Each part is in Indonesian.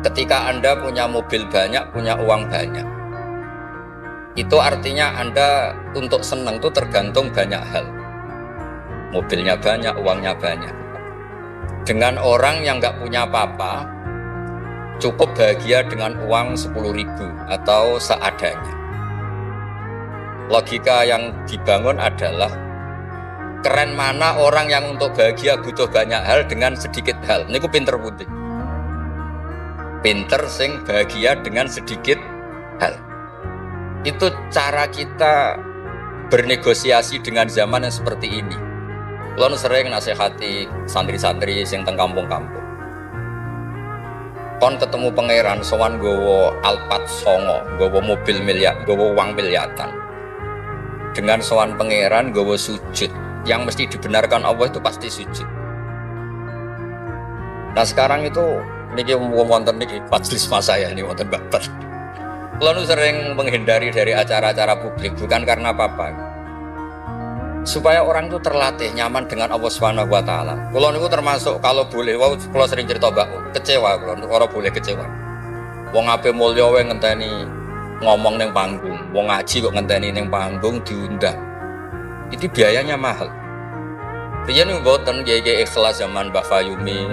Ketika Anda punya mobil banyak, punya uang banyak, itu artinya Anda untuk senang itu tergantung banyak hal. Mobilnya banyak, uangnya banyak. Dengan orang yang nggak punya apa-apa, cukup bahagia dengan uang 10.000 atau seadanya. Logika yang dibangun adalah keren mana orang yang untuk bahagia butuh banyak hal dengan sedikit hal. Ini ku pinter putih. Pinter sing bahagia dengan sedikit hal. Itu cara kita bernegosiasi dengan zaman yang seperti ini. Kalau sering nasihati santri-santri sing teng kampung-kampung. Kon ketemu pangeran sowan gowo Alphard songo, gowo mobil miliar, gowo uang miliaran. Dengan sowan pangeran gowo sujud, yang mesti dibenarkan Allah itu pasti sujud. Nah sekarang itu niki wonten niki majelis mas saya ini wonten babat. Lalu sering menghindari dari acara-acara publik bukan karena apa-apa, supaya orang itu terlatih nyaman dengan Allah Subhanahu wa taala. Kula niku termasuk kalau boleh kula sering cerita Mbak, kecewa kula ora boleh kecewa. Wong ape mulya wae ngenteni ngomong ning panggung, wong ngaji kok ngenteni ning panggung diundang. Itu biayanya mahal. Riyen mboten kiai ikhlas zaman Mbak Fayumi,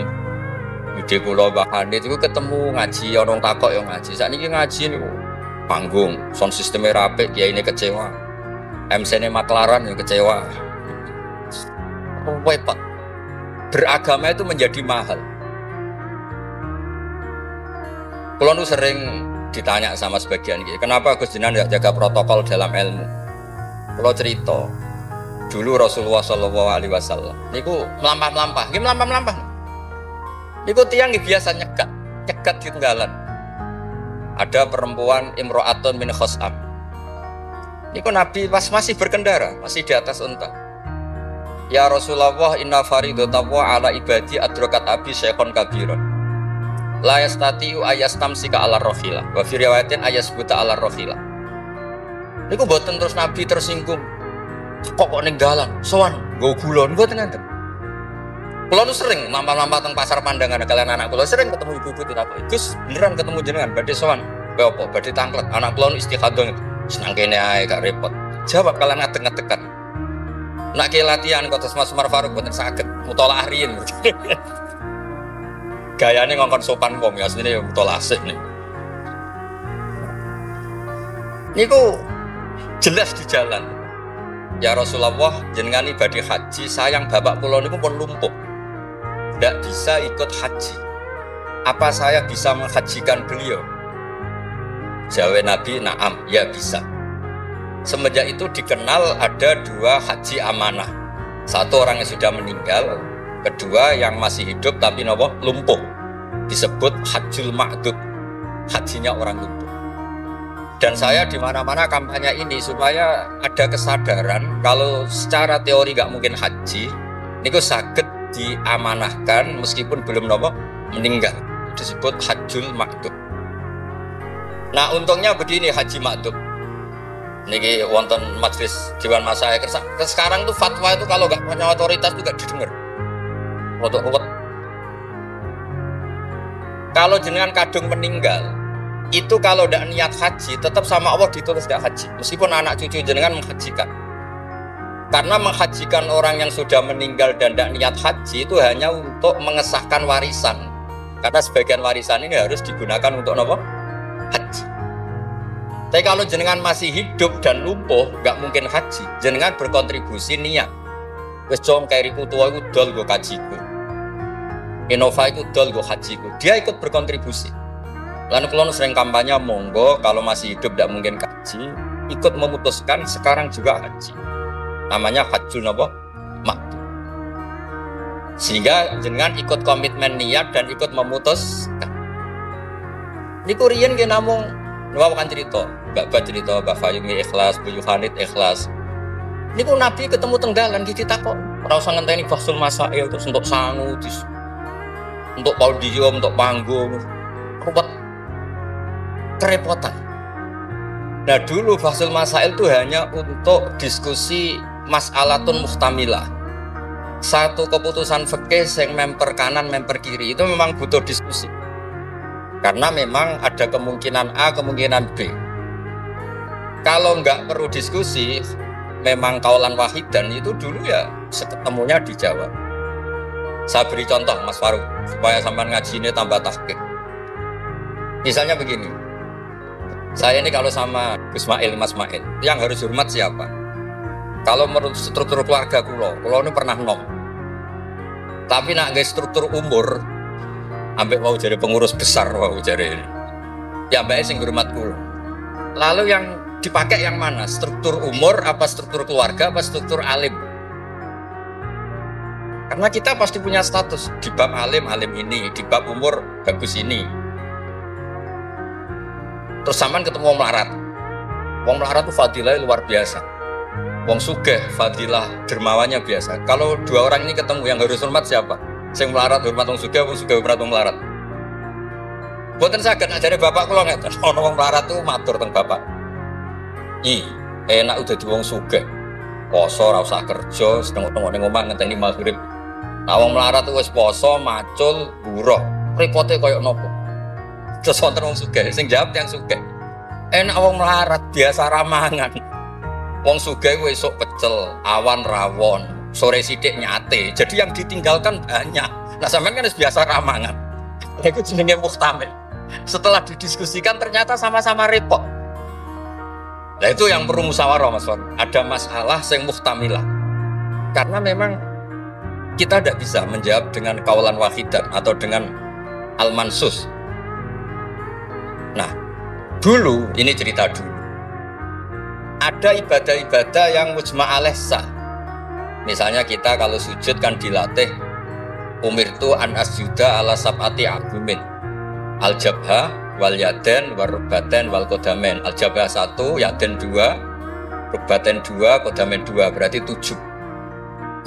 ide kula Mbak Hanit itu ketemu ngaji ana takok yo ngaji. Sakniki ngaji niku panggung, sound sistemnya rapi, kiai ini kecewa. MC-nya maklaran yang kecewa. Repot. Beragama itu menjadi mahal. Kulo nu sering ditanya sama sebagian kiai, kenapa Gus Jinan tidak jaga protokol dalam ilmu? Kulo cerita, dulu Rasulullah Shallallahu Alaihi Wasallam, niku melampah-melampah, gimana melampah-melampah? Niku tiang biasa nyegat di tenggalan. Ada perempuan Imro'atun min Khos'am. Niku Nabi pas masih berkendara, masih di atas unta. Ya Rasulullah, inna faridotawa ala ibadi adrokat abi syekhon kabiron. La yastati'u ayastamsika ala rohila. Wa fi riwayatin ayasbuta ala rohila. Niku boten terus Nabi tersinggung. Kok ninggalan, sowan, go gulon, boten nanti. Kulo nu sering lampah-lampah teng pasar pandangan kalian anak kulo sering ketemu ibu-ibu ditakoki, Gus beneran ketemu jenengan badhe sowan, kowe apa badhe tanglet, anak kulo nu istikhadah senang kene ae gak repot. Jawab kalian ngadeg-ngadegan. Nak ke latihan kok Mas Umar Faruk boten saged mutolaah riyin. Gayane ngongkon sopan wong ya asline ya mutolaah sik nih. Niku jelas di jalan. Ya Rasulullah, jenengan ibadah haji, sayang bapak kula niku pun lumpuh. Tidak bisa ikut haji. Apa saya bisa menghajikan beliau? Jawab Nabi, na'am, ya bisa. Semenjak itu dikenal ada dua haji amanah. Satu orang yang sudah meninggal, kedua yang masih hidup tapi nopo lumpuh. Disebut hajjul ma'dud, hajinya orang lumpuh. Dan saya di mana-mana kampanye ini supaya ada kesadaran kalau secara teori nggak mungkin haji, niku saged diamanahkan meskipun belum nopo meninggal. Disebut hajjul ma'dud. Nah untungnya begini haji ma'dud. Niki wonten majelis Dewan Masyayikh sekarang tuh fatwa itu kalau nggak punya otoritas juga didengar. Ruwet. Kalau jenengan kadung meninggal, itu kalau tidak niat haji tetap sama Allah ditulis tidak haji meskipun anak cucu jenengan menghajikan. Karena menghajikan orang yang sudah meninggal dan tidak niat haji itu hanya untuk mengesahkan warisan. Karena sebagian warisan ini harus digunakan untuk apa? Haji. Tapi kalau jenengan masih hidup dan lumpuh, nggak mungkin haji. Jenengan berkontribusi niat. Wes jom kairiku tua iku dol go kajiku. Innova iku dol go hajiku. Dia ikut berkontribusi. Lalu kalau sering kampanye monggo kalau masih hidup tidak mungkin haji, ikut memutuskan sekarang juga haji. Namanya hajjul napa? Ma'dud. Sehingga jenengan ikut komitmen niat dan ikut memutuskan. Niku riyen nggih namung niku kan cerita, Mbak cerita Mbak Fayumi ikhlas, Bu Yohanit ikhlas. Niku Nabi ketemu tenggalan ditakok, ora usah ngenteni bahsul masail terus untuk sangu, untuk podium, untuk panggung. Ruwet. Kerepotan. Nah dulu bahsul masail itu hanya untuk diskusi mas'alatun muhtamilah. Satu keputusan fikih yang memper kanan memper kiri itu memang butuh diskusi. Karena memang ada kemungkinan A, kemungkinan B. Kalau nggak perlu diskusi, memang kaulan wahidan itu dulu ya ketemunya di Jawa. Saya beri contoh Mas Faruk, supaya sampean ngaji ini tambah tahqiq. Misalnya begini, saya ini kalau sama Gus Mail, Mas Mail, yang harus hormat siapa? Kalau menurut struktur keluarga kulo ini pernah nom. Tapi nak guys struktur umur, ambek mau jadi pengurus besar, mau jadi ini. Ya mbak sing hormat kulo. Lalu yang dipakai yang mana? Struktur umur, apa struktur keluarga, apa struktur alim? Karena kita pasti punya status di bab alim ini, di bab umur bagus ini. Terus sampean ketemu wong melarat. Wong melarat itu fadilah luar biasa. Wong sugih fadilah dermawannya biasa. Kalau dua orang ini ketemu yang harus hormat siapa? Sing melarat hormat wong sugih hormat wong melarat. Mboten saged ajare bapak kula ngeten. Ana wong melarat tuh matur teng bapak. Enak udah di wong sugih. Poso ora usah kerja, setengah-tengah ning omah ngenteni maghrib. Nah wong melarat tuh wis poso, macul, buruh. Repote koyo nopo? Terus wonten wong sugih, sing jawab yang sugih. Enak wong melarat biasa ramangan. Wong sugih wis esuk pecel, awan rawon, sore sithik nyate. Jadi yang ditinggalkan banyak. Nah sampean kan wis biasa ramangan. Iku jenenge muhtamil. Setelah didiskusikan ternyata sama-sama repot. Nah itu yang perlu musyawarah Mas Wan. Ada masalah sing muhtamilah. Karena memang kita tidak bisa menjawab dengan kaulan wahidan atau dengan al-mansus. Nah, dulu ini cerita dulu. Ada ibadah-ibadah yang mujma' alaih sah. Misalnya kita kalau sujud kan dilatih umirtu an asjuda ala sab'ati agumin. Al-jabha wal yaden wal rubaten wal kodamen. Al-jabha 1, yaden 2, rubaten 2, kodamen 2, berarti 7.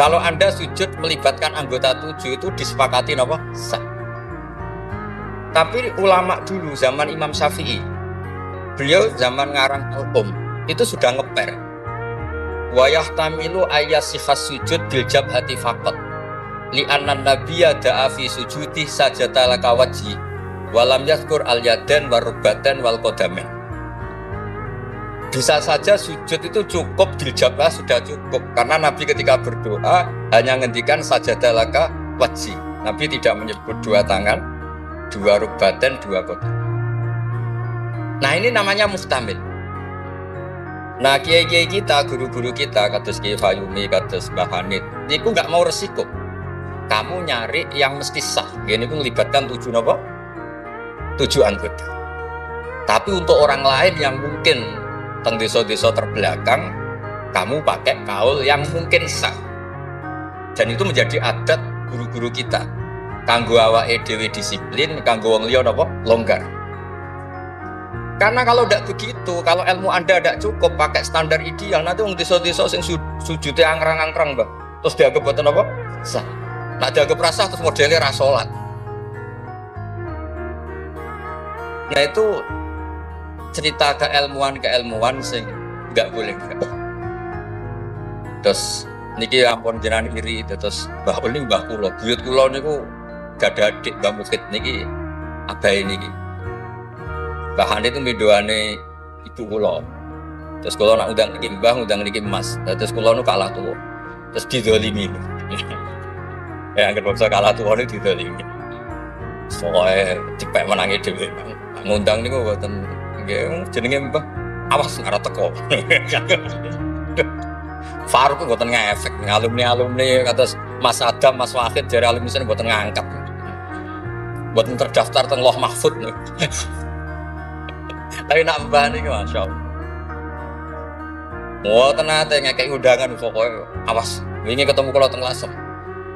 Kalau Anda sujud melibatkan anggota 7 itu disepakati apa? Sah. Tapi ulama dulu zaman Imam Syafi'i, beliau zaman ngarang al-um itu sudah ngeper. Wa yahtamilu ayyasihas sujud bil jabhati faqat. Li anna nabiyya da'a fi sujudi sajata laka wajhi wa lam yadhkur al-yadan wa rubaten wal qadamen. Bisa saja sujud itu cukup diljabah sudah cukup karena Nabi ketika berdoa hanya ngendikan sajata laka wajhi. Nabi tidak menyebut dua tangan, dua rubaten, dua qadamen. Nah ini namanya muhtamil. Nah kiai-kiai kita, guru-guru kita, kados Kiai Fayumi, kados Mbah Hanid, niku nggak mau resiko. Kamu nyari yang mesti sah. Gini pun melibatkan 7 anggota. Tapi untuk orang lain yang mungkin teng desa-desa terbelakang, kamu pakai kaul yang mungkin sah. Dan itu menjadi adat guru-guru kita. Kanggo awake dhewe disiplin, kanggo wong liya napa? Longgar. Karena kalau tidak begitu, kalau ilmu Anda tidak cukup pakai standar ideal, nanti orang desa-desa yang sujudnya angkrang-angkrang, Bang. Terus dianggap buatan apa? Sah. Nah dianggap rasah terus modelnya rasolat. Nah itu cerita keilmuan sing nggak boleh. Terus niki ampun jenengan iri, terus Mbah Uli Mbah Kulo, buyut Kulo niku gak ada adik Mbah Mukid niki abai niki. Bahan itu midoane ibu kulo. Terus kulo nak undang niki Mbah, undang niki Mas. Terus kulo nu kalah tuwa. Terus didolimi. Ya anggere bangsa kalah tuwa niku didolimi. Soale cepet menangi dhewe. Ngundang niku mboten nggih jenenge Mbah. Awas ora teko. Faruk mboten ngefek alumni kados Mas Adam, Mas Wahid jare alumni sen mboten ngangkat. Mboten terdaftar teng Loh Mahfud. Tapi nak mbah niki masyaallah. Mboten nate ngekeki undangan pokoke awas wingi ketemu kula teng Lasem.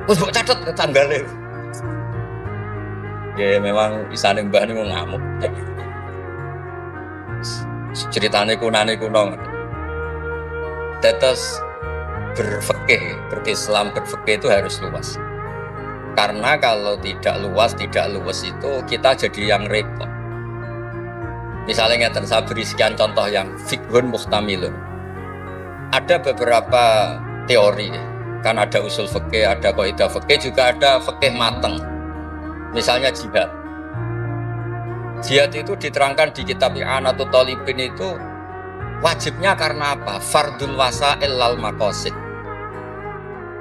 Wis mbok catet tanggale. Ya memang isane mbah niku ngamuk. Ceritane kunane kuno. Tetes berislam berfikih itu harus luas. Karena kalau tidak luas itu kita jadi yang repot. Misalnya ngeten, saya beri sekian contoh yang fiqhun muhtamilun. Ada beberapa teori, kan ada usul fikih, ada kaidah fikih, juga ada fikih mateng. Misalnya jihad. Jihad itu diterangkan di kitab I'anatul Thalibin itu wajibnya karena apa? Fardul wasa'il lal maqasid.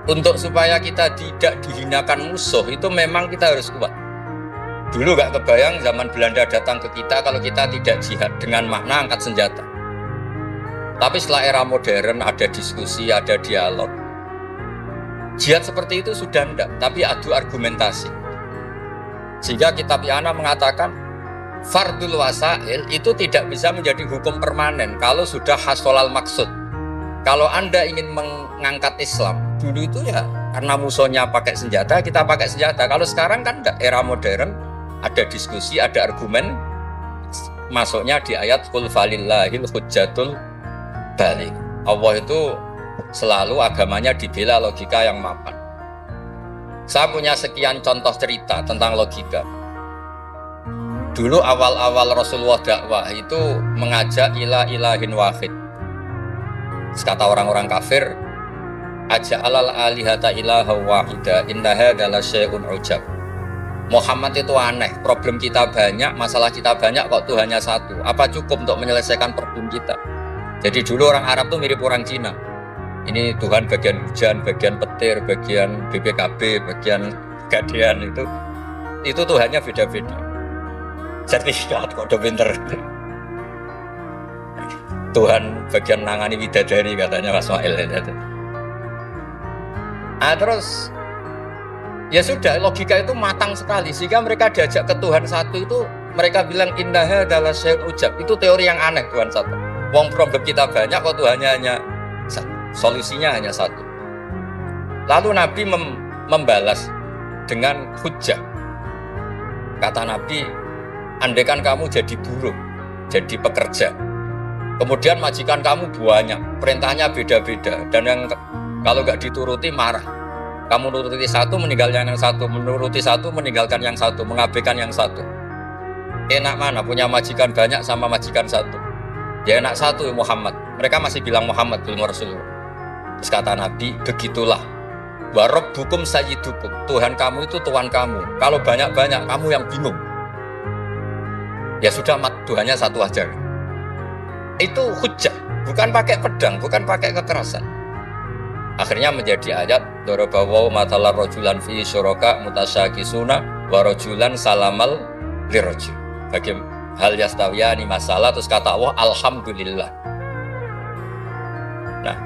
Untuk supaya kita tidak dihinakan musuh itu memang kita harus kuat. Dulu gak kebayang zaman Belanda datang ke kita kalau kita tidak jihad dengan makna angkat senjata. Tapi setelah era modern ada diskusi, ada dialog. Jihad seperti itu sudah enggak, tapi adu argumentasi. Sehingga kitab I'ana mengatakan fardul wasail itu tidak bisa menjadi hukum permanen kalau sudah hasolal maksud. Kalau Anda ingin mengangkat Islam, dulu itu ya karena musuhnya pakai senjata, kita pakai senjata. Kalau sekarang kan enggak, era modern, ada diskusi, ada argumen. Masuknya di ayat qul falillahil hujjatul baligh. Allah itu selalu agamanya dibela logika yang mapan. Saya punya sekian contoh cerita tentang logika. Dulu awal-awal Rasulullah dakwah itu mengajak ila ilahin wahid. Kata orang-orang kafir, aja'alal alihata ilaha wahida innaha adalah syai'un ujab. Muhammad itu aneh, problem kita banyak, masalah kita banyak kok Tuhannya satu. Apa cukup untuk menyelesaikan problem kita? Jadi dulu orang Arab tuh mirip orang Cina. Ini Tuhan bagian hujan, bagian petir, bagian BPKB, bagian gadean itu Tuhannya beda-beda. Sertifikat kok udah pinter. Tuhan bagian nangani bidadari katanya Mas Mail. Terus ya sudah, logika itu matang sekali sehingga mereka diajak ke Tuhan satu itu mereka bilang innaha adalah syai'un ujab. Itu teori yang aneh, Tuhan satu. Wong problem kita banyak kok Tuhannya hanya satu. Solusinya hanya satu. Lalu Nabi membalas dengan hujjah. Kata Nabi, andaikan kamu jadi buruh, jadi pekerja, kemudian majikan kamu banyak, perintahnya beda-beda, dan yang kalau nggak dituruti marah. Kamu menuruti satu, meninggalkan yang satu, menuruti satu, meninggalkan yang satu, mengabaikan yang satu. Enak mana punya majikan banyak sama majikan satu? Ya enak satu Muhammad. Mereka masih bilang Muhammad, belum Rasulullah. Terus kata Nabi, begitulah. Wa rabbukum sayyidukum. Tuhan kamu itu Tuhan kamu. Kalau banyak-banyak kamu yang bingung. Ya sudah, Tuhannya satu aja. Itu hujjah, bukan pakai pedang, bukan pakai kekerasan. Akhirnya menjadi ayat darabawu matalar rajulan fi syuraka mutasyakisuna wa rajulan salamal lirajul. Bagi hal yastawiyani masalah, terus kata Allah alhamdulillah. Nah,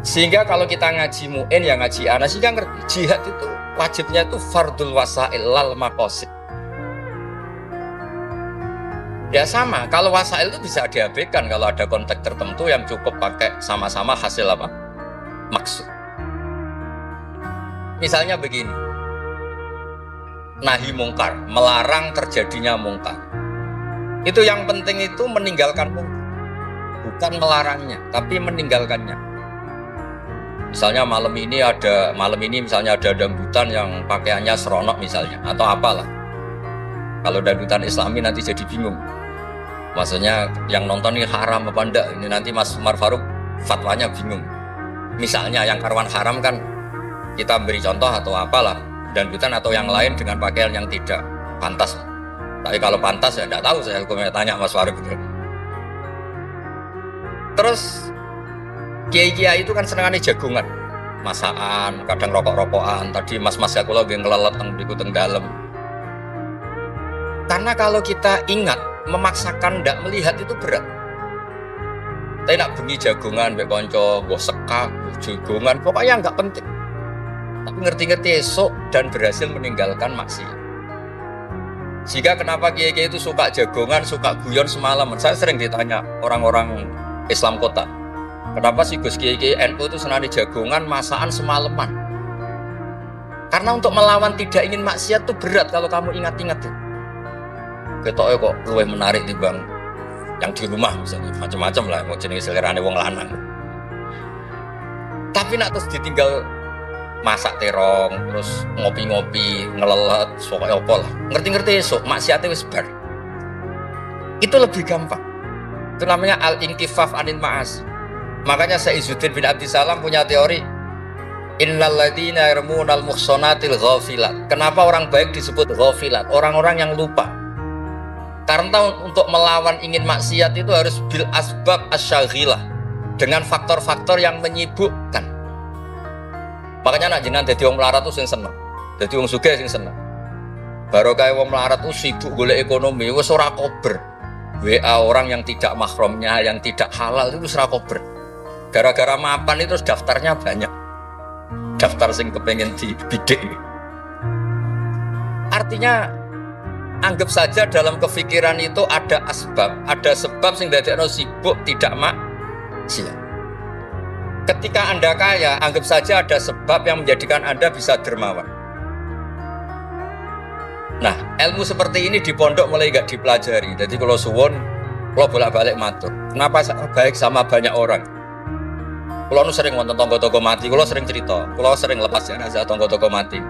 sehingga kalau kita ngaji mu'in ya ngaji ana sehingga ngerti jihad itu wajibnya itu fardul wasail lal maqasid. Ya sama, kalau wasail itu bisa diabaikan kalau ada konteks tertentu yang cukup pakai sama-sama hasil apa? Maksud. Misalnya begini, nahi mungkar, melarang terjadinya mungkar. Itu yang penting itu meninggalkan mungkar, bukan melarangnya, tapi meninggalkannya. Misalnya malam ini misalnya ada dangdutan yang pakaiannya seronok misalnya, atau apalah. Kalau dangdutan Islami nanti jadi bingung. Maksudnya yang nonton ini haram apa enggak? Ini nanti Mas Umar Faruk fatwanya bingung. Misalnya yang karuan haram kan kita beri contoh atau apalah, dangdutan atau yang lain dengan pakaian yang tidak pantas. Tapi kalau pantas ya enggak tahu, saya hukumnya tanya Mas Faruk gitu. Terus kiai-kiai itu kan senengannya jagungan, masakan, kadang rokok-rokokan. Tadi mas-mas ya kula nggih ngelelet teng mriku teng dalem. Karena kalau kita ingat memaksakan ndak melihat itu berat. Tapi nak bengi jagungan mbek kanca, mbok sekak, jagungan, pokoknya enggak penting. Tapi ngerti-ngerti esok dan berhasil meninggalkan maksiat. Jika kenapa kiai-kiai itu suka jagongan, suka guyon semalaman? Saya sering ditanya orang-orang Islam kota, kenapa sih Gus Kiai NU itu senang jagongan, masakan semalaman? Karena untuk melawan tidak ingin maksiat itu berat kalau kamu ingat-ingat. Ketoknya kok luwih menarik dibanding yang di rumah misalnya, macam-macam lah, mau jenis selerane wong lanang. Tapi nak terus ditinggal masak terong, terus ngopi-ngopi, ngelelet, pokoknya apa lah. Ngerti-ngerti esok, maksiatnya wis bar. Itu lebih gampang. Itu namanya al-inkifaf anil ma'as. Makanya Izzuddin bin Abdissalam punya teori innal ladzina yarmunal muhsanatil ghafilat. Kenapa orang baik disebut ghafilat? Orang-orang yang lupa. Karena untuk melawan ingin maksiat itu harus bil asbab asyaghilah, dengan faktor-faktor yang menyibukkan. Makanya nak jenengan dadi wong melarat tuh sing seneng. Dadi wong sugih sing seneng. Barokah wong melarat tuh sibuk golek ekonomi, wis ora kober. WA orang yang tidak mahramnya, yang tidak halal itu wis ora kober. Gara-gara mapan itu daftarnya banyak. Daftar sing kepengen dibidik. Artinya anggap saja dalam kefikiran itu ada asbab, ada sebab sing dadekno sibuk tidak maksiat. Ketika Anda kaya, anggap saja ada sebab yang menjadikan Anda bisa dermawan. Nah, ilmu seperti ini di pondok mulai gak dipelajari. Jadi kalau suwon, kalau bolak-balik matur. Kenapa baik sama banyak orang? Kalau sering nonton tonggo-tonggo mati, kalau sering cerita, kalau sering lepas jenazah tonggo-tonggo mati.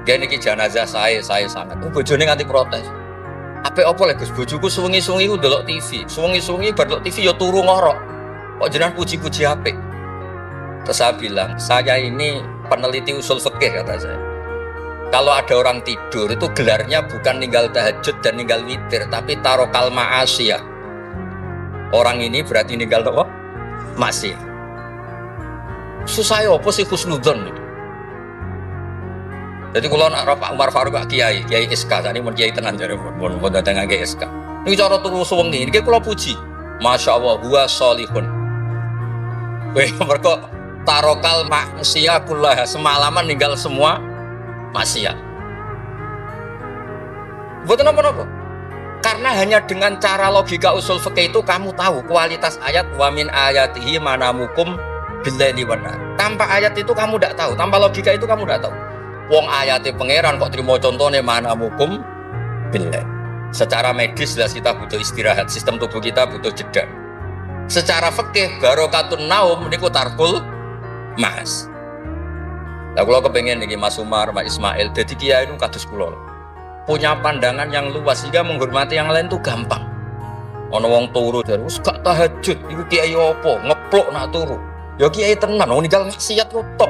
Gini ki jenazah saya sangat. Bojone nganti protes. Apa lagi Gus, bojoku suwengi-suwengi ku ndelok TV. Suwengi-suwengi bar ndelok TV ya turu ngorok. Kok jenengan puji-puji apik. Terus saya bilang, saya ini peneliti usul fikih kata saya. Kalau ada orang tidur itu gelarnya bukan ninggal tahajud dan ninggal witir, tapi tarokal ma'asiyah. Orang ini berarti ninggal apa? Maksiat. Susah ya apa sih husnudzon itu? Jadi kalau nak Pak Umar Faruk Kiai SK, tadi mau Kiai tenan jadi mau datang ke SK. Ini cara turu suwengi, ini kalau puji, masya Allah, gua solihun. Weh, mereka tarokal maksiat kullah, semalaman ninggal semua maksiat. Buat apa? Karena hanya dengan cara logika usul fikih itu kamu tahu kualitas ayat wa min ayatihi manamukum billaili wan nahar. Tanpa ayat itu kamu tidak tahu, tanpa logika itu kamu tidak tahu. Wong ayatnya pangeran kok terima contohnya mana hukum billah. Secara medis jelas kita butuh istirahat, sistem tubuh kita butuh jeda. Secara fikih barokatun naum niku tarkul mas. Lah kula kepengin niki Mas Umar, Mas Ismail dadi kiai nu kados kula. Punya pandangan yang luas sehingga menghormati yang lain tuh gampang. Ana wong turu terus gak tahajud, iku kiai opo? Ngeplok nak turu. Ya kiai tenan, wong ninggal maksiat ku top.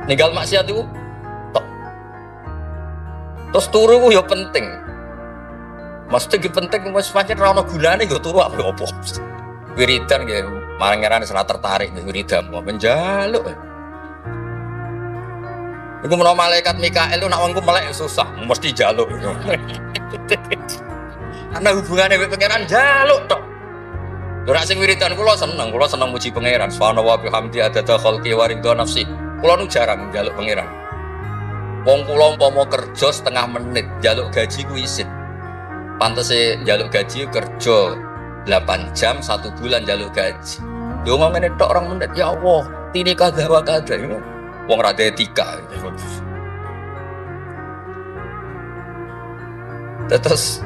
Ninggal maksiat itu tok. Terus turu itu ya penting. Maksudnya penting mas pancen ra ono gunane ya turu apa. Wiridan nggih, marang-marang ora tertarik wiridan mau menjaluk. Iku menawa malaikat Mikael nak wongku melek susah, mesti jaluk. Karena hubungannya dengan pangeran jaluk tok. Ora sing wiridan kula seneng muji pangeran. Subhanallah wa bihamdi adada khalqi wa ridha nafsi. Kulo nu jarang njaluk pangeran. Wong kula umpama kerja setengah menit njaluk gaji ku isin. Pantese njaluk gaji kerja 8 jam 1 bulan njaluk gaji. Lho ngomene tok 2 menit ya Allah, tini kada wa kada. Wong ra etika. Terus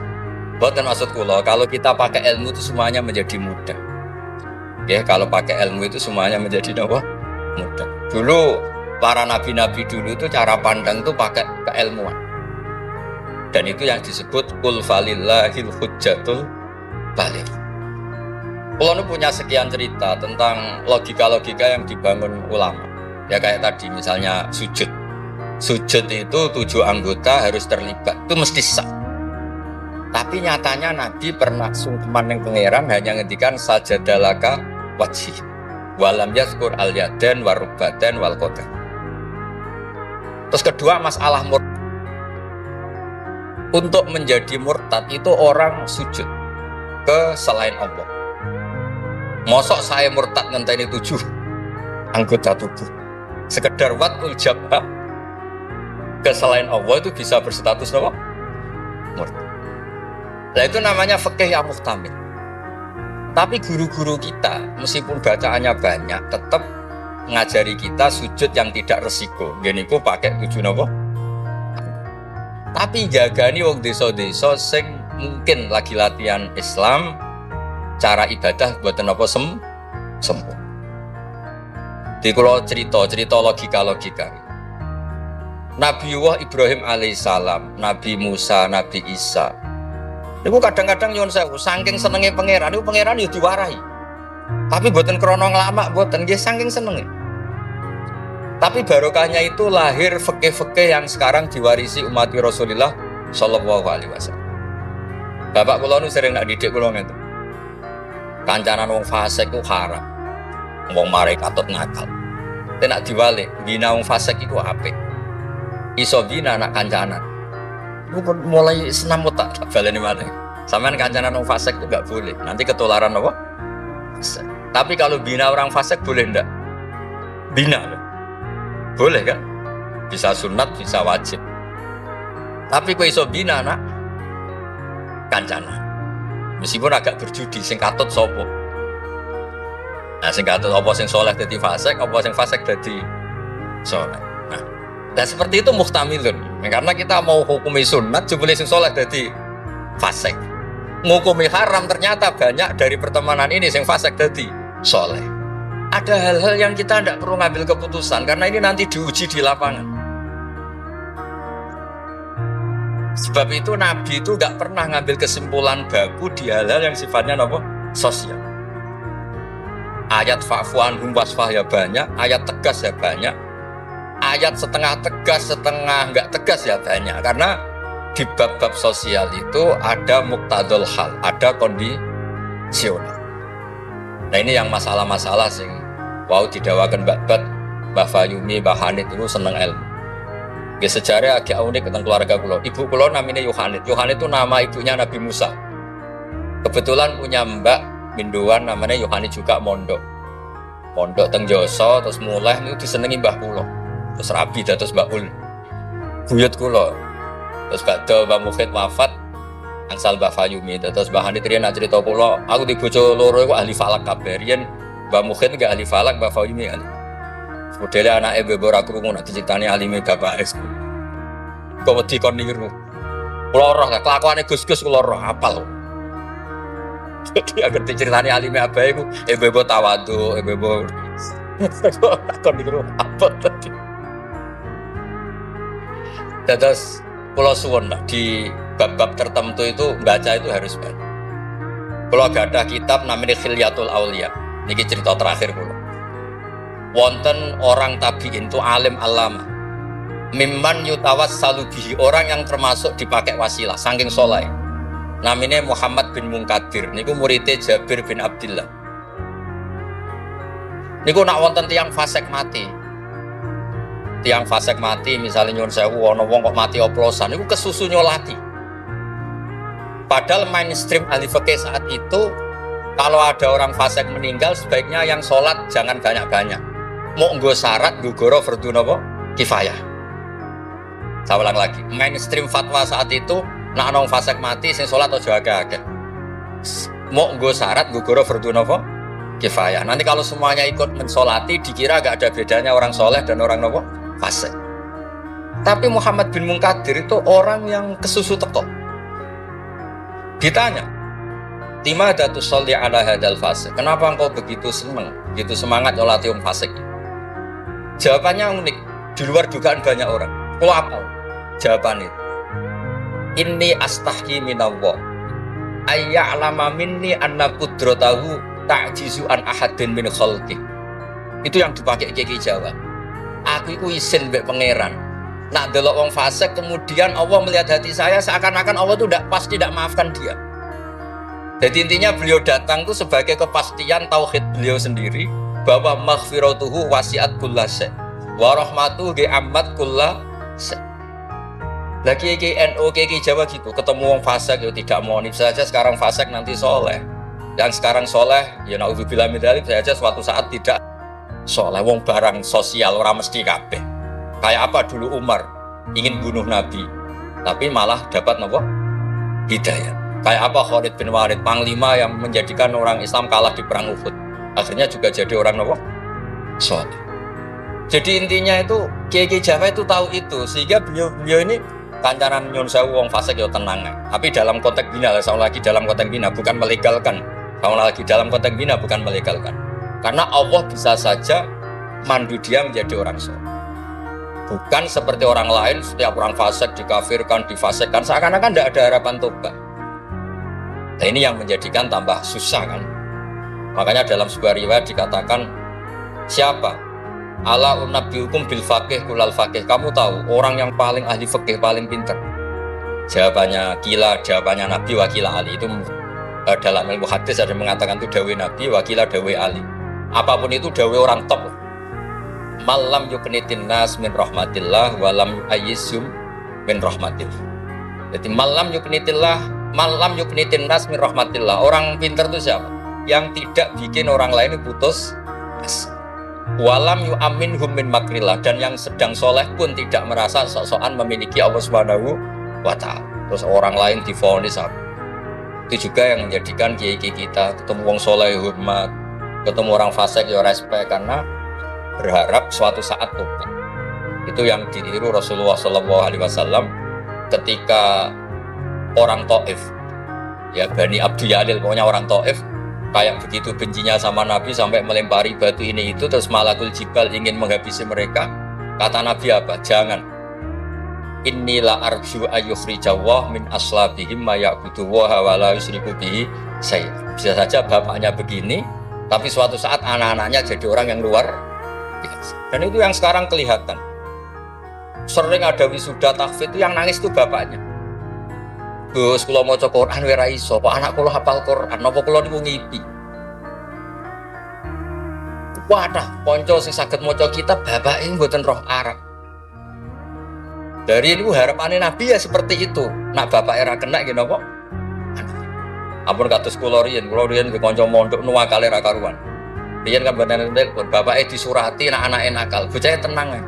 bukan maksud kula kalau kita pakai ilmu itu semuanya menjadi mudah. Ya, kalau pakai ilmu itu semuanya menjadi apa? Mudah. Dulu para nabi-nabi dulu itu cara pandang itu pakai keilmuan. Dan itu yang disebut qul falillahil hujjatul baligh. Kalau punya sekian cerita tentang logika-logika yang dibangun ulama. Ya kayak tadi misalnya sujud. Sujud itu 7 anggota harus terlibat. Itu mesti sah. Tapi nyatanya Nabi pernah sungkeman yang pangeran hanya ngendikan sajadalaka wajhi. Walam yazkur al-yadan warubadan wal qadar. Terus kedua masalah murtad. Untuk menjadi murtad itu orang sujud ke selain Allah. Mosok saya murtad ngenteni 7 anggota tubuh. Sekedar watul jabah ke selain Allah itu bisa berstatus apa? Murtad. Nah itu namanya fikih yang muhtamil. Tapi guru-guru kita meskipun bacaannya banyak tetap ngajari kita sujud yang tidak resiko. Gini ku pakai 7 apa? Tapi jagani wong desa-desa sing mungkin lagi latihan Islam, cara ibadah buatan apa sembuh. Di kalau cerita logika. Nabiullah Ibrahim alaihissalam, Nabi Musa, Nabi Isa. Iku kadang-kadang nyuwun sewu, saking senenge pangeran, iku pangeran yo diwarahi. Tapi buatan krono nglamak, buatan nggih saking senenge. Tapi barokahnya itu lahir fikih-fikih yang sekarang diwarisi umat Rasulullah Shallallahu Alaihi Wasallam. Bapak kula nu sering nak didik kula ngene. Kancanan wong fasik ku haram. Wong mare katut nakal. Tapi nak diwalik, bina wong fasik iku apik. Iso bina nak kancanan. Ku mulai senam tak baleni maneh. Sampeyan kancanan wong fasik itu enggak boleh. Nanti ketularan apa? Fasik. Tapi kalau bina orang fasik boleh ndak? Bina loh. Boleh kan? Bisa sunat, bisa wajib. Tapi kowe iso bina nak kancanan. Meskipun agak berjudi sing katut sapa. Nah, sing katut apa sing saleh dadi fasik, apa sing fasik dadi saleh. Nah, dan seperti itu muhtamilun. Karena kita mau hukumi sunat, jebule sing saleh dadi fasik. Ngukumi haram ternyata banyak dari pertemanan ini sing fasik dadi saleh. Ada hal-hal yang kita tidak perlu ngambil keputusan karena ini nanti diuji di lapangan. Sebab itu Nabi itu gak pernah ngambil kesimpulan baku di hal-hal yang sifatnya apa? Sosial. Ayat fa'fu anhum wasfah ya banyak, ayat tegas ya banyak, ayat setengah tegas, setengah gak tegas ya banyak. Karena di bab-bab sosial itu ada muqtadul hal, ada kondisional. Nah ini yang masalah-masalah sing wow didawakan Mbak Fayumi, Mbak Hanit itu seneng ilmu. Di sejarah agak unik tentang keluarga kulo. Ibu kulo namanya Yohanit. Yohanit itu nama ibunya Nabi Musa. Kebetulan punya mbak Minduan namanya Yohanit juga mondok. Mondok teng Joso terus mulai itu disenengi mbah kulo. Terus rabi terus mbak Ul. Buyut kulo. Terus Mbak Mufid wafat angsal Mbak Fayumi. Terus Mbak Hanit riyen cerita kulo, aku di bojo loro iku ahli falak kabeh. Riyen Mbak Mufid enggak ahli falak, Mbak Fayumi ahli. Modelnya anaknya bebo ora krungu nak diceritani alime bapak es. Kok wedi kon niru. Kula roh lah kelakuane Gus-gus kula roh apal. Jadi agar diceritani alime abae iku bebo tawadhu, bebo kon niru apa tadi. Terus kula suwun lah di bab-bab tertentu itu baca itu harus baca. Kula gadah kitab namanya Khilyatul Auliya. Niki cerita terakhir kula. Wonten orang tabiin itu alim alama mimman yutawassalu bihi, orang yang termasuk dipakai wasilah saking soleh, namanya Muhammad bin Munkadir. Niku muridnya Jabir bin Abdillah. Niku nak wonten tiang fasik mati, tiang fasik mati misalnya nyuwun sewu ana wong kok mati oplosan niku kesusu nyolati. Padahal mainstream ahli fikih saat itu kalau ada orang fasik meninggal sebaiknya yang sholat jangan banyak-banyak. Mau nggo syarat gugoro fardhu napa kifayah. Saya ulang lagi, mainstream fatwa saat itu nak nong fasik mati sing salat aja akeh-akeh. Mau nggo syarat gugoro fardhu napa kifayah. Nanti kalau semuanya ikut mensolati dikira gak ada bedanya orang soleh dan orang napa fasik. Tapi Muhammad bin Munkadir itu orang yang kesusu teko. Ditanya, "Lima tusolli ala hadzal fasik?" Kenapa engkau begitu senang, begitu semangat nyolati wong fasik? Jawabannya unik, di luar dugaan banyak orang. Kalau apa? Jawaban itu, inni astahyi minallah ayya'lama minni anna qudratahu ta'jizu an ahadin min khalqi. Itu yang dipakai Kiai Jawa. Aku iku isin mbek pangeran. Nak delok wong fasik kemudian Allah melihat hati saya seakan-akan Allah itu pasti tidak maafkan dia. Jadi intinya beliau datang itu sebagai kepastian tauhid beliau sendiri bahwa maghfiratuhu wasi'at kullasy wa rahmatuhu ammat kullasy. Lagi NU Kiai Jawa gitu, ketemu wong fasik ya tidak mau nih saja sekarang fasik nanti soleh. Yang sekarang soleh ya naudzubillah min dzalik saja suatu saat tidak soleh. Wong barang sosial ora mesti kabeh. Kayak apa dulu Umar ingin bunuh Nabi tapi malah dapat napa? Hidayah. Kayak apa Khalid bin Walid, panglima yang menjadikan orang Islam kalah di perang Uhud. Akhirnya juga jadi orang napa? Soleh. Jadi intinya itu Kiai Jawa itu tahu itu sehingga beliau ini kancaran nyun sewu wong fasik ya tenang. Tapi dalam konteks bina, sama lagi dalam konteks bina bukan melegalkan. Sama lagi dalam konteks bina bukan melegalkan. Karena Allah bisa saja mandu dia menjadi orang soleh. Bukan seperti orang lain setiap orang fasik dikafirkan, difasikkan seakan-akan tidak ada harapan tobat. Nah ini yang menjadikan tambah susah kan. Makanya dalam sebuah riwayat dikatakan siapa? Ala unabbiukum bil faqih kulal faqih. Kamu tahu orang yang paling ahli fikih paling pintar. Jawabannya kila, jawabannya Nabi wakila Ali itu dalam ilmu hadis ada mengatakan itu dawe Nabi wakila dawe Ali. Apapun itu dawe orang top. Malam yuknitin nas min rahmatillah walam ayyisum min rahmatillah. Jadi malam yuknitin nas min rahmatillah. Orang pintar itu siapa? Yang tidak bikin orang lain putus asa. Walam yu'aminhum min makrillah, dan yang sedang soleh pun tidak merasa sok-sokan memiliki Allah Subhanahu wa ta'ala. Terus orang lain divonis apa? Itu juga yang menjadikan kiai-kiai kita ketemu wong soleh hormat, ketemu orang fasik ya respect, karena berharap suatu saat tobat. Itu yang ditiru Rasulullah SAW ketika orang Taif, ya Bani Abdul Yalil, pokoknya orang Taif kayak begitu bencinya sama Nabi sampai melempari batu ini itu, terus Malakul Jibal ingin menghabisi mereka. Kata Nabi apa? Jangan. Inilah arju ayyukhrijawah min aslabihim ma ya'buduwaha wa la yusyriku bihi syai'an. Bisa saja bapaknya begini, tapi suatu saat anak-anaknya jadi orang yang luar biasa. Dan itu yang sekarang kelihatan. Sering ada wisuda tahfidz itu yang nangis itu bapaknya. Gus, kula maca Quran ora iso, kok anak kula hafal Quran, napa kula niku ngipi. Wadah, kanca sing saged maca kitab bapake mboten roh Arab. Dari itu harapannya Nabi ya seperti itu. Nak bapak era kena nggih napa? Ampun kados kula riyen ke kanca mondok nuwakale ra karuan. Riyen kan bener-bener bapake disurati nak anake nakal, bocahe tenang ae.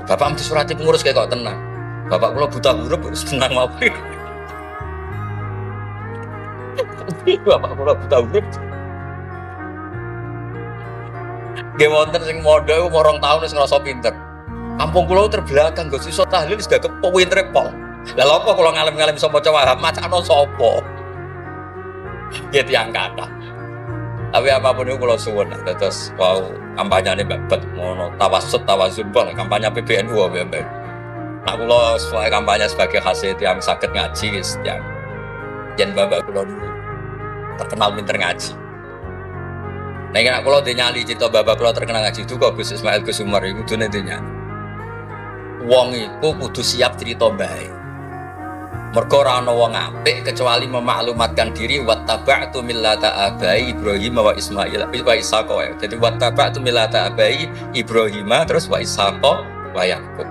Bapak disurati pengurus kayak kok tenang. Bapak kula buta huruf wis tenang mawon. Bapak kula buta huruf. Nggih wonten sing mondok iku 2 tahun wis ngrasa pinter. Kampung kula terbelakang Gus iso tahlil wis gak pintere pol. Lah lha apa kula ngalem-ngalem iso maca Wahab macano sapa? Nggih tiyang kathah. Tapi apapun itu kula suwun terus wow kampanyane babet ngono tawassut tawazun kampanye PBNU wae. Nah kula sesuai kampanye sebagai hasil yang saged ngaji wis yang yen bapak kula terkenal pinter ngaji. Nek nek kula nyali cerita bapak kula terkenal ngaji itu kok Gus Ismail Gus Umar iku kudune nyali. Wong iku kudu siap cerita bae. Mergo ora ana wong apik kecuali memaklumatkan diri wattaba'tu millata abai Ibrahim wa Ismail wa Ishaq. Jadi wattaba'tu millata abai Ibrahim terus wa Ishaq wa Yaqub.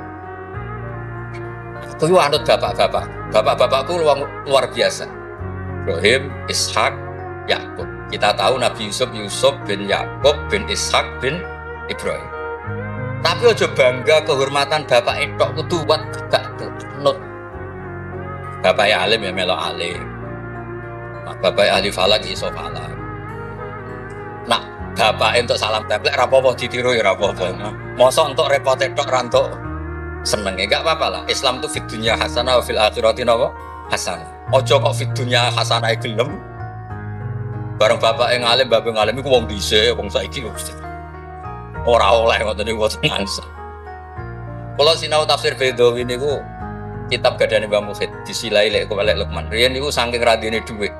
Kuwi anut bapak-bapak. Bapak-bapakku luar biasa. Ibrahim, Ishaq, Yaqub. Kita tahu Nabi Yusuf bin Yaqub bin Ishaq bin Ibrahim. Tapi aja bangga kehormatan bapak etok kudu wattaba'tu nut. Bapaknya alim ya melo alim. Nah, bapaknya ahli falak iso falak. Nah, bapak untuk salam template rapopo ditiru ya rapopo. Mosok untuk repot tok rantuk seneng ya gak apa-apa lah. Islam tuh fid dunya hasanah wa fil akhirati napa? Hasanah. Ojo kok fid dunya hasanah gelem. Bareng bapak yang alim, bapak yang alim iku wong dhisik, wong saiki kok ora oleh ngoten niku mangsa. Kula sinau tafsir Bedawi niku kitab gadane Mbah Mufid disilai lek kok lek Lukman. Riyen niku saking radine dhuwit.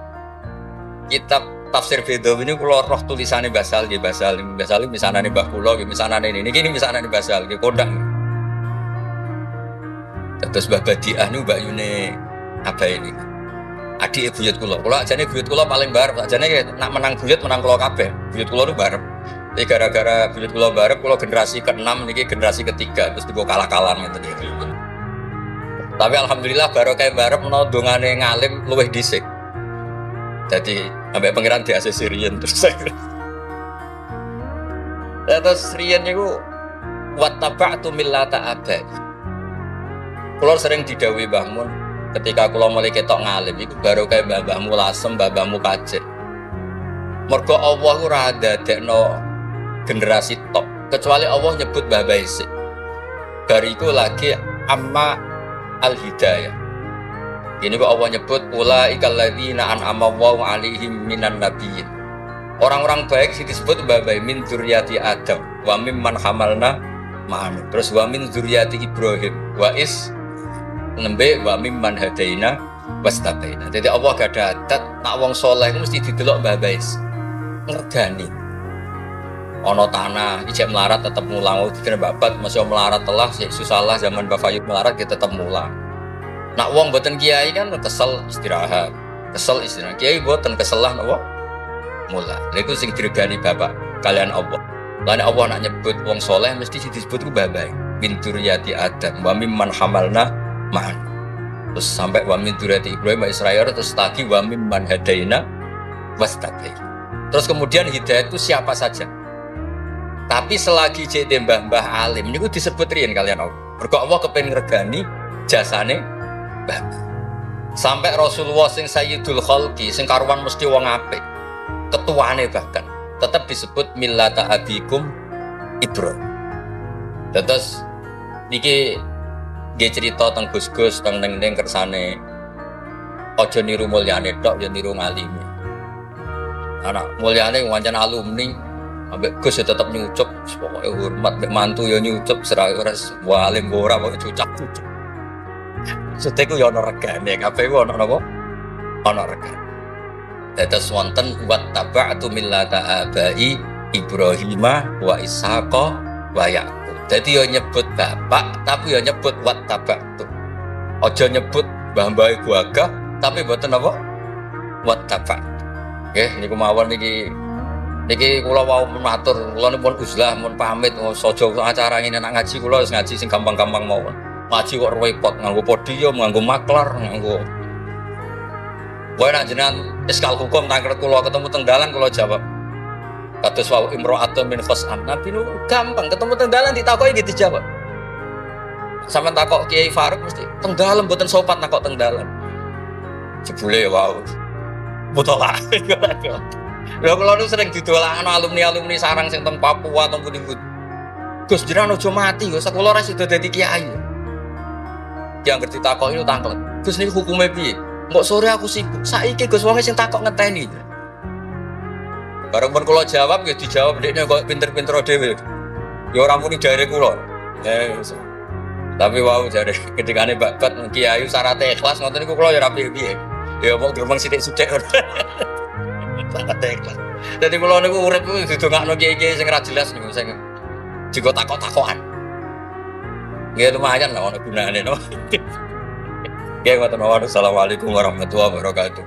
Kitab tafsir Bedawi niku kula roh tulisane Basal nggih Basal misanane Mbah kula nggih misanane niki misanane Basal nggih kondang. Terus Mbah Badiah niku Mbak Yune apa ini? Adik buyut kula ajane buyut kula paling barep, ajane nak menang buyut menang kula kabeh. Buyut kula niku barep. Jadi gara-gara buyut kula barep kula generasi ke-6 niki generasi ketiga terus digo kalah-kalan ngoten iki. Tapi alhamdulillah barokah barep menawa dongane ngalim luwih dhisik. Jadi sampai pangeran di ACC riyen terus saya. Terus riyen niku wattaba'tu millata abai. Kula sering didhawuhi Mbah Mun ketika kula mulai ketok ngalim iku barokah mbah-mbahmu lasem, mbah-mbahmu kajet. Mergo Allah ora dadekno generasi top kecuali Allah nyebut mbah isik. Bariku lagi amma al-hidayah. Ini kok Allah nyebut ulaikal ladzina an'ama Allahu 'alaihim minan nabiyyin. Orang-orang baik sih disebut babai min dzurriyyati Adam wa mimman hamalna ma'an. Terus wa min dzurriyyati Ibrahim wa is nembe wa mimman hadaina wastabaina. Jadi Allah gak ada adat nak wong saleh mesti didelok babai. Ngergani. Ono tanah ijek melarat tetap mulang, dikira babat masih melarat telah susah lah zaman Mbak Fayub melarat kita tetap mulang. Nak wong mboten kiai kan kesel istirahat. Kesel istirahat. Kiai mboten keselah napa? Mula. Lha iku sing diregani bapak kalian Allah. Lan Allah nak nyebut wong soleh mesti disebut ku babae. Min dzurriyyati Adam wa mimman hamalna ma'an. Terus sampai wa min dzurriyyati Ibrahim wa Israil terus lagi wa mimman hadaina wastabain. Terus kemudian hidayah itu siapa saja. Tapi selagi jadi mbah-mbah alim niku disebut riyen kalian Allah. Mergo Allah kepen ngregani jasane mbah. Sampai Rasulullah sing Sayyidul Khalqi sing karuan mesti wong apik. Ketuane bahkan tetap disebut millata abikum Ibrahim. Terus niki nggih cerita teng Gus-gus teng ning kersane aja niru mulyane tok ya niru ngalime. Anak mulyane wancen alumni ambek Gus ya tetep nyucup pokoke hormat mek mantu ya nyucup ora walim ora kok cucak-cucuk. Seteku ya ana regane kabeh ana napa? Ana regane. Dados wonten wat taba'tu millata abai Ibrahim wa Ishaqa wa Yaqub. Dadi yo nyebut bapak tapi yo nyebut wat taba'tu. Aja nyebut mbah-mbah iku agah tapi mboten apa? Wat taba'. Nggih niku mawon niki kula wau matur kula nipun uzlah mun pamit saja acara ngene nak ngaji kula wis ngaji sing gampang-gampang mawon. Ngaji kok repot nganggo podium, nganggo maklar, nganggo wae nak jenengan iskal hukum tangkret kula ketemu teng dalan kula jawab. Kados wau imro'atun min khos'an. Nabi nu gampang ketemu teng dalan ditakoki gitu dijawab. Sampeyan takok Kiai Faruk mesti teng dalan mboten sopan takok teng dalan. Jebule wau. Mutola. Lha kula nu sering didolakno alumni sarang sing teng Papua teng pundi-pundi. Gus jenengan aja mati, Gus kula ora sida dadi kiai. Yang ngerti takok itu tangklet. Gus niku hukume piye? Mbok sore aku sibuk. Saiki Gus wong sing takok ngenteni. Bareng pun kula jawab ya dijawab ndekne kok pinter-pinter dhewe. Ya ora muni jare kula. Tapi wau jare ketikane babat kiai syaratnya ikhlas ngoten niku kula ya ora piye-piye. Ya wong gremeng sithik-sithik. Syaratnya ikhlas. Dadi kula niku urip kuwi didongakno kiai-kiai sing ora jelas niku sing digo takok-takokan. Nggih lumayan lah ono gunane no. Assalamualaikum warahmatullahi wabarakatuh.